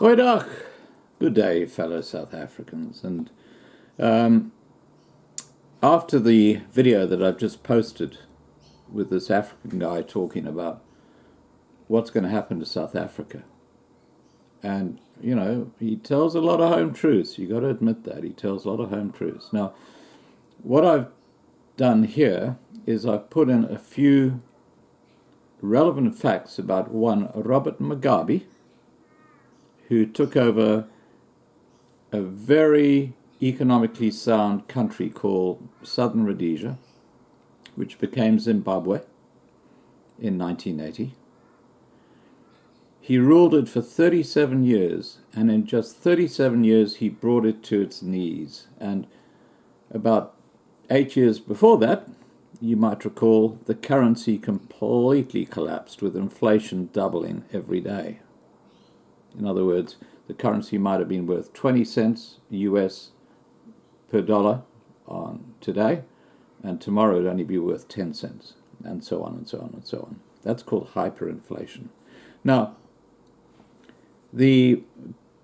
Goeiedag. Good day, fellow South Africans. And after the video that I've just posted with this African guy talking about what's going to happen to South Africa, and, you know, he tells a lot of home truths. You've got to admit that. He tells a lot of home truths. Now, what I've done here is I've put in a few relevant facts about one Robert Mugabe, who took over a very economically sound country called Southern Rhodesia, which became Zimbabwe in 1980. He ruled it for 37 years, and in just 37 years he brought it to its knees. And about 8 years before that, you might recall, the currency completely collapsed with inflation doubling every day. In other words, the currency might have been worth 20 cents US per dollar on today, and tomorrow it would only be worth 10 cents, and so on and so on and so on. That's called hyperinflation. Now, the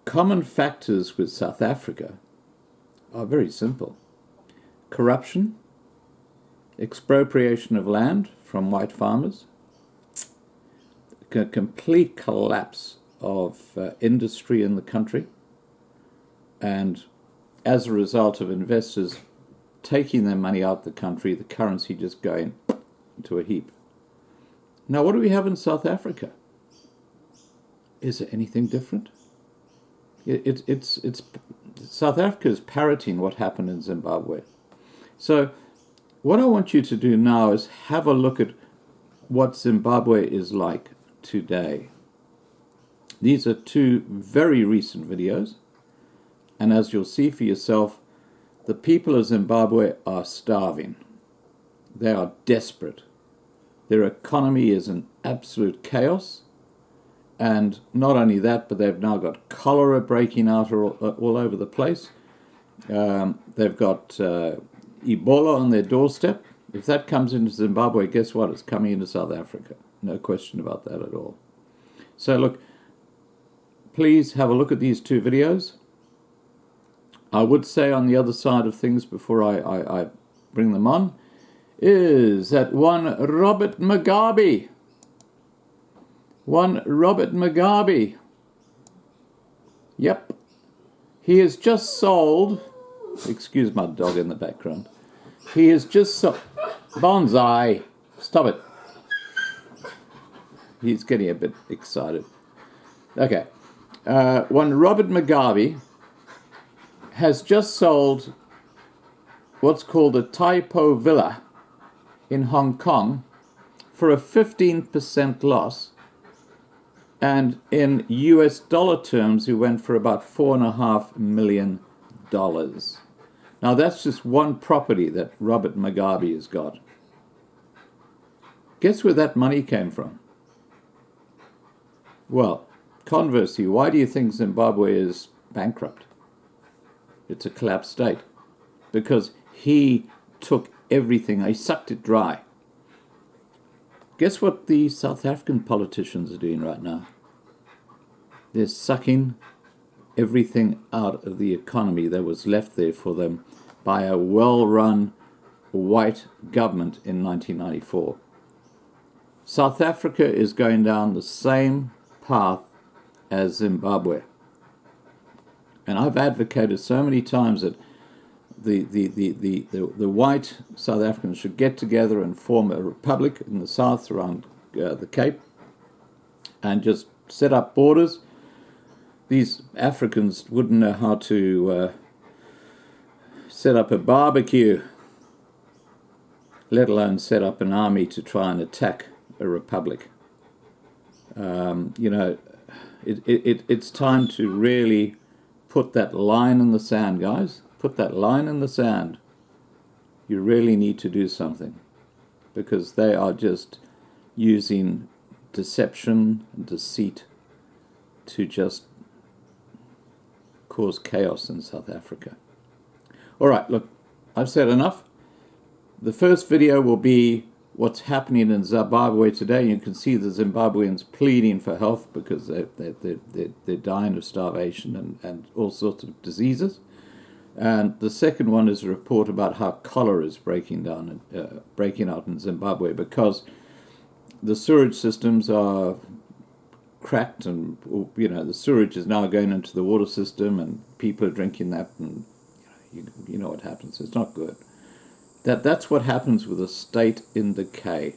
common factors with South Africa are very simple. Corruption, expropriation of land from white farmers, a complete collapse of industry in the country, and as a result of investors taking their money out of the country, the currency just going into a heap. Now, what do we have in South Africa? Is it anything different? It's South Africa is parroting what happened in Zimbabwe. So what I want you to do now is have a look at what Zimbabwe is like today. These are two very recent videos, and as you'll see for yourself, the people of Zimbabwe are starving. They are desperate. Their economy is in absolute chaos. And not only that, but they've now got cholera breaking out all over the place. They've got Ebola on their doorstep. If that comes into Zimbabwe, guess what? It's coming into South Africa. No question about that at all. So look, please have a look at these two videos. I would say on the other side of things before I bring them on, is that one Robert Mugabe, yep, he has just sold, excuse my dog in the background, he has just sold, bonsai, stop it, he's getting a bit excited. Okay, one Robert Mugabe has just sold what's called a typo villa in Hong Kong for a 15% loss. And in US dollar terms, he went for about $4.5 million. Now, that's just one property that Robert Mugabe has got. Guess where that money came from? Well, conversely, why do you think Zimbabwe is bankrupt? It's a collapsed state. Because he took everything, he sucked it dry. Guess what the South African politicians are doing right now? They're sucking everything out of the economy that was left there for them by a well-run white government in 1994. South Africa is going down the same path as Zimbabwe. And I've advocated so many times that the white South Africans should get together and form a republic in the south around the Cape and just set up borders. These Africans wouldn't know how to set up a barbecue, let alone set up an army to try and attack a republic. You know, it's time to really put that line in the sand, guys. Put that line in the sand. You really need to do something, because they are just using deception and deceit to just cause chaos in South Africa. All right, look, I've said enough. The first video will be what's happening in Zimbabwe today. You can see the Zimbabweans pleading for help because they're dying of starvation and all sorts of diseases. And the second one is a report about how cholera is breaking out in Zimbabwe because the sewage systems are cracked, and the sewage is now going into the water system, and people are drinking that, and you know what happens. It's not good. That's what happens with a state in decay.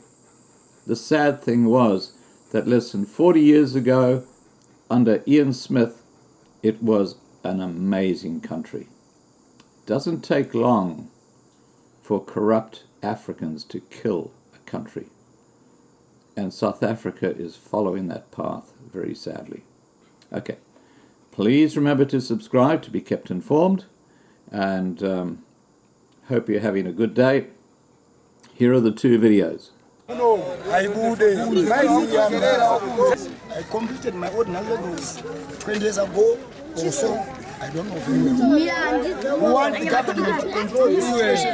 The sad thing was that, listen, 40 years ago, under Ian Smith, it was an amazing country. Doesn't take long for corrupt Africans to kill a country. And South Africa is following that path, very sadly. Okay, please remember to subscribe to be kept informed, and hope you're having a good day. Here are the two videos. I completed my ordinary levels 20 years ago or so. I don't know who want the government to control the situation.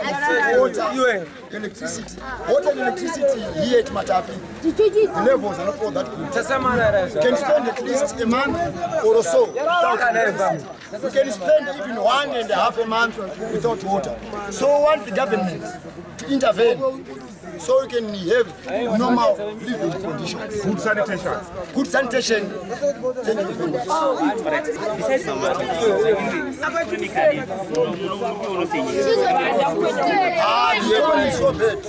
Water, electricity. Water and electricity here at Matapi. The levels are not all that good. You can spend at least a month or so without electricity. You can spend even 1.5 months without water. So I want the government to intervene so you can have normal living conditions. Good sanitation. Good sanitation. Thank you very much. The economy is so bad.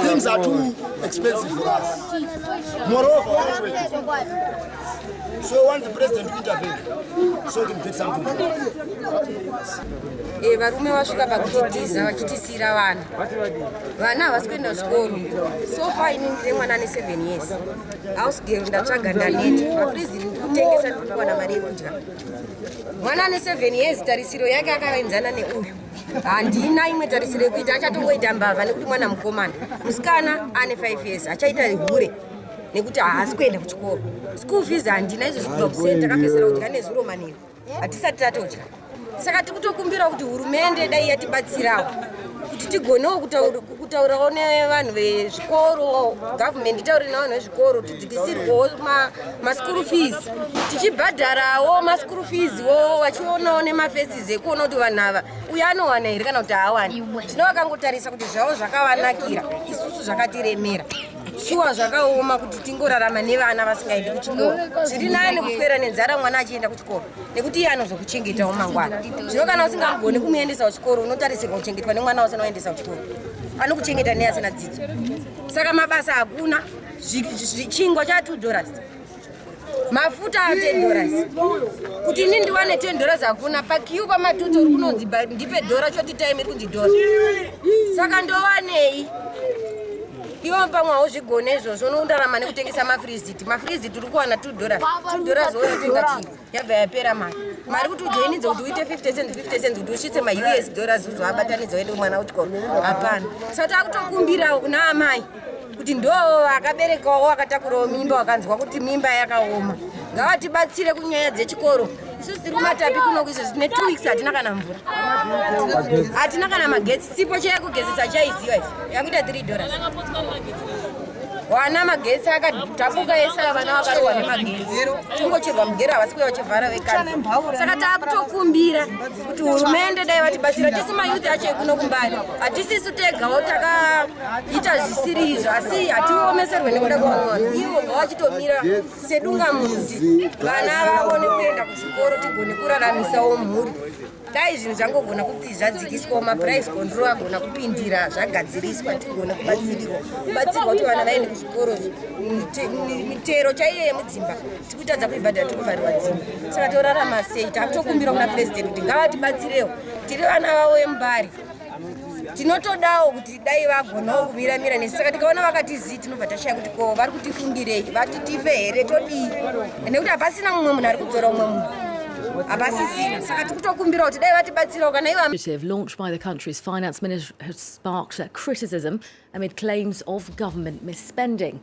Things are too expensive for us. Moreover, so I want the president to intervene so we can get something to varume vasvika pakutitiza vachitisira vana havasi kuenda kuchikoro. So far ini ndine mwana ane 7 years. House girl ndatsvaga ndaneta. Mafrizi ndikutengesa ndiri kuwana mari yekudya. Mwana ane 7 years tarisiro yake akaenzana neuyu. Handina imwe tarisiro yekuita achatongoita mbavha nekuti mwana mukomana. Musikana ane 5 years achaita hure nekuti haasi kuenda kuchikoro. School fees handina izvo zvibva kusenta takapesera kudya nezuro manero. Hatisati tatodya. Saka tikutokumbira kuti hurumende dai yatibatsirawo kuti tigonewo kutaurawo nevanhu vezvikoro, government itaure nevanhu vezvikoro tidzikisirwewo maschool fees, tichibhadharawo maschool fees wo vachionawo nemafaces ekuona kuti vanhu ava uyu anowana here kana kuti haawani. Zvino vakangotarisa kuti zvavo zvakavanakira, isusu zvakatiremera. Shuwa zvakaoma kuti tingorarama nevana vasingaendi kuchikoro. Zviri nani kuswera nenzara mwana achienda kuchikoro nekuti iye anozokuchengetawo mangwana. Zvino kana usingagoni kumuendesa kuchikoro unotarisirwa kuchengetwa nemwana usina kuendesa kuchikoro. Anokuchengeta neasina dzidzo. Saka mabasa hakuna, chingwa cha $2. Mafuta $10. Kuti ini ndiwane $10 hakuna, pakiu pamatuto uri kunonzi ndipe $, choti time iri kunzi $. Saka ndovanei? Iwo pamwawo zvigone izvozvo unondarama nekutengesa mafriziti. Mafriziti uri kuwana $2. $2 woyotenga chii? Yabva yapera mari. Mari kuti ujoinidze kuti uite 50 cents kuti usvitse ma-US dollars uzoabatanidza uende mwana kuchikoro. Hapana. Saka takutokumbirawo kuna amai kuti ndo akaberekawo akatakurawo mimba wakanzwa kuti mimba yakaoma. Ngavatibatsire kunyaya dzechikoro. Isusu tiri kuMatapi kuno izvo zvine 2 weeks hatina kana mvura. Hatina kana magetsi. Sipo chayekugezesa chaiziva izvi. Yakuita $3. Wana magetsi akatabuka ese vana vakarohwa nemagetsi. Tingocherwa mugero havasi kuuya vachivhara vekanza. Saka takutokumbira kuti hurumende dai vatibatsira. Tisu mayuthi acho ekuno kumbari. Hatisisu tegawo takaita zvisiri izvo, asi hatiomesерwe nekuda kwamwana. Ivo ngavachitomira sedungamuti. Vana vaone kuenda kuzvikoro tigone kuraramisawo mhuri. Dai zvinhu zvangogona kuti zvadzikiswa, maprice control agona kupindira zvagadziriswa tigone kubatsirwa kuti vana vaende kuzvikoro. Mitero chaiyo yemudzimba tikutadza kuibhadhara tikuvhariwa dzimba. Saka torarama sei? Takutokumbira kuna president kuti ngavatibatsirewo. Tiri vana vavo vemubari. Tinotodawo kuti dai vagonawo kumiramira nesu. Saka tikaona vakatizi tinobva tashaya kuti ko vari kutifundirei, vatitife here todii. Nekuti hapasina mumwe munhu ari kudzora umwe munhu. Initiative launched by the country's finance minister has sparked criticism amid claims of government misspending.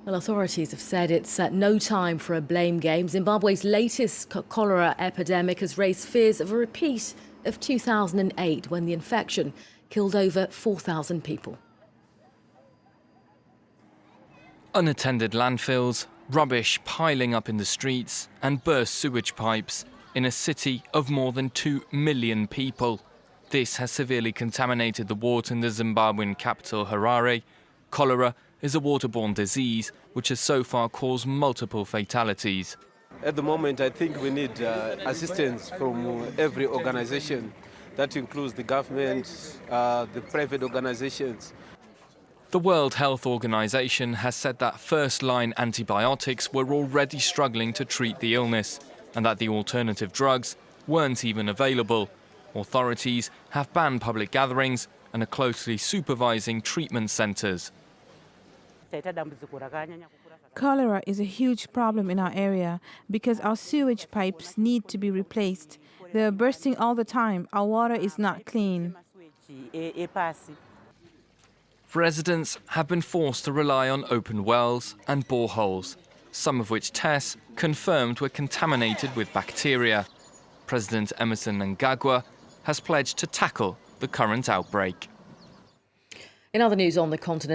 Well, authorities have said it's no time for a blame game. Zimbabwe's latest cholera epidemic has raised fears of a repeat of 2008 when the infection killed over 4,000 people. Unattended landfills, rubbish piling up in the streets and burst sewage pipes in a city of more than 2 million people. This has severely contaminated the water in the Zimbabwean capital, Harare. Cholera is a waterborne disease which has so far caused multiple fatalities. At the moment, I think we need assistance from every organization. That includes the government, the private organizations. The World Health Organization has said that first-line antibiotics were already struggling to treat the illness and that the alternative drugs weren't even available. Authorities have banned public gatherings and are closely supervising treatment centres. Cholera is a huge problem in our area because our sewage pipes need to be replaced. They are bursting all the time. Our water is not clean. Residents have been forced to rely on open wells and boreholes, some of which tests confirmed were contaminated with bacteria. President Emerson Mnangagwa has pledged to tackle the current outbreak. In other news on the continent,